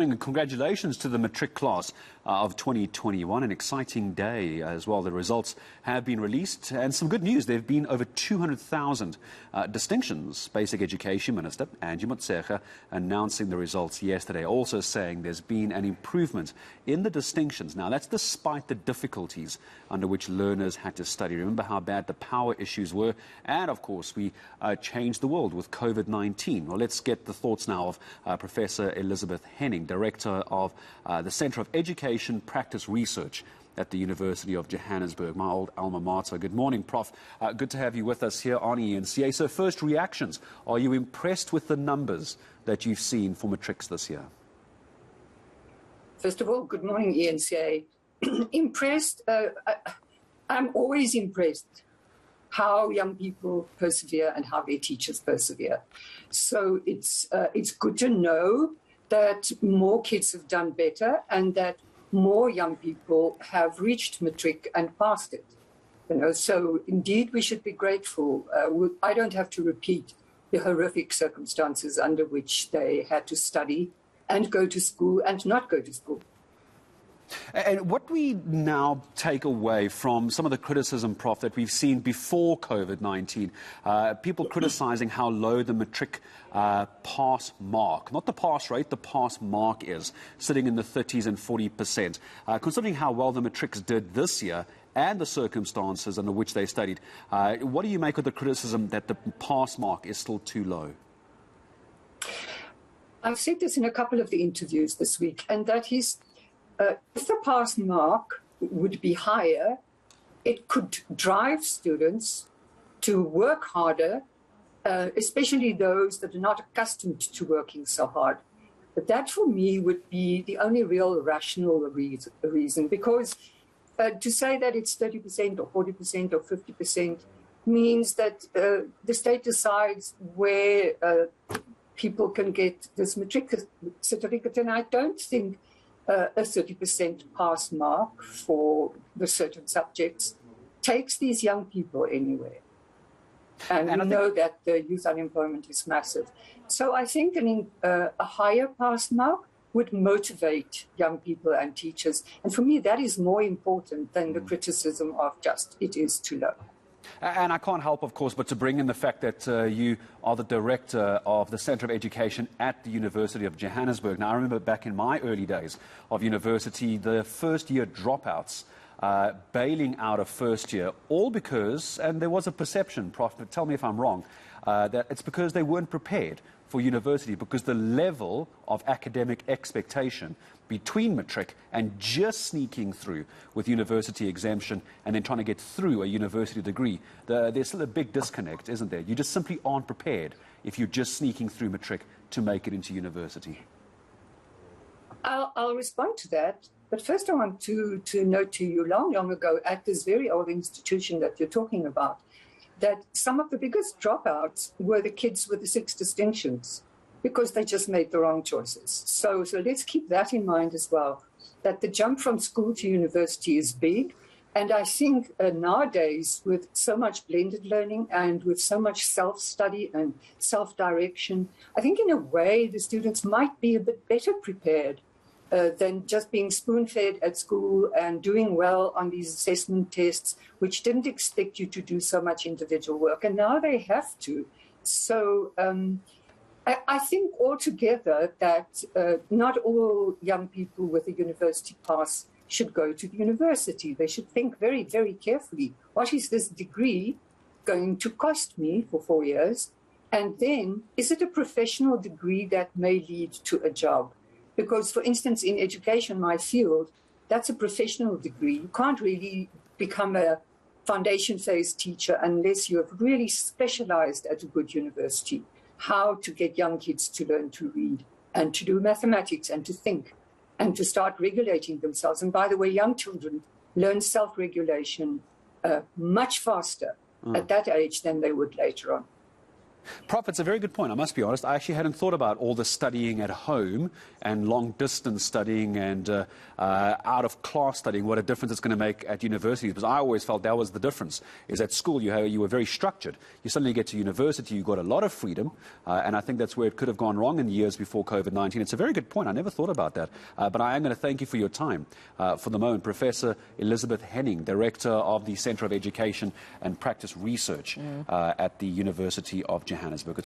Congratulations to the matric class of 2021, an exciting day as well. The results have been released and some good news. There have been over 200,000 distinctions. Basic Education Minister Angie Motshekga announcing the results yesterday, also saying there's been an improvement in the distinctions. Now, that's despite the difficulties under which learners had to study. Remember how bad the power issues were? And, of course, we changed the world with COVID-19. Well, let's get the thoughts now of Professor Elizabeth Henning, Director of the Centre of Education Practice Research at the University of Johannesburg, my old alma mater. Good morning, Prof. Good to have you with us here on eNCA. So first reactions, are you impressed with the numbers that you've seen for matrics this year? First of all, good morning, eNCA. Impressed? I'm always impressed how young people persevere and how their teachers persevere. So it's good to know that more kids have done better and that more young people have reached matric and passed it. So indeed we should be grateful. I don't have to repeat the horrific circumstances under which they had to study and go to school and not go to school. And what we now take away from some of the criticism, Prof, that we've seen before COVID-19, people criticizing how low the matric pass mark, not the pass rate, the pass mark is, sitting in the 30s and 40%. Considering how well the matrics did this year and the circumstances under which they studied, what do you make of the criticism that the pass mark is still too low? I've said this in a couple of the interviews this week, and that is, if the pass mark would be higher, it could drive students to work harder, especially those that are not accustomed to working so hard. But that, for me, would be the only real rational reason, because to say that it's 30% or 40% or 50% means that the state decides where people can get this matric certificate, and I don't think a 30% pass mark for the certain subjects takes these young people anywhere. And we know that the youth unemployment is massive. So I think a higher pass mark would motivate young people and teachers. And for me, that is more important than the criticism of just it is too low. And I can't help, of course, but to bring in the fact that you are the director of the Centre of Education at the University of Johannesburg. Now, I remember back in my early days of university, the first-year dropouts bailing out of first year, all because, and there was a perception, Prof, but tell me if I'm wrong, that it's because they weren't prepared for university, because the level of academic expectation between matric and just sneaking through with university exemption and then trying to get through a university degree, there's still a big disconnect, isn't there? You just simply aren't prepared if you're just sneaking through matric to make it into university. I'll respond to that. But first I want to note to you long ago at this very old institution that you're talking about, that some of the biggest dropouts were the kids with the 6 distinctions, because they just made the wrong choices. So let's keep that in mind as well, that the jump from school to university is big. And I think nowadays, with so much blended learning and with so much self-study and self-direction, I think in a way the students might be a bit better prepared than just being spoon-fed at school and doing well on these assessment tests, which didn't expect you to do so much individual work. And now they have to. So I think altogether that not all young people with a university pass should go to the university. They should think very, very carefully, what is this degree going to cost me for 4 years? And then, is it a professional degree that may lead to a job? Because, for instance, in education, my field, that's a professional degree. You can't really become a foundation phase teacher unless you have really specialized at a good university how to get young kids to learn to read and to do mathematics and to think and to start regulating themselves. And by the way, young children learn self-regulation much faster at that age than they would later on. Prof, it's a very good point. I must be honest. I actually hadn't thought about all the studying at home and long-distance studying and out-of-class studying, what a difference it's going to make at universities. Because I always felt that was the difference, is at school you were very structured. You suddenly get to university, you got a lot of freedom, and I think that's where it could have gone wrong in the years before COVID-19. It's a very good point. I never thought about that. But I am going to thank you for your time. For the moment, Professor Elizabeth Henning, Director of the Centre of Education and Practice Research at the University of Johannesburg.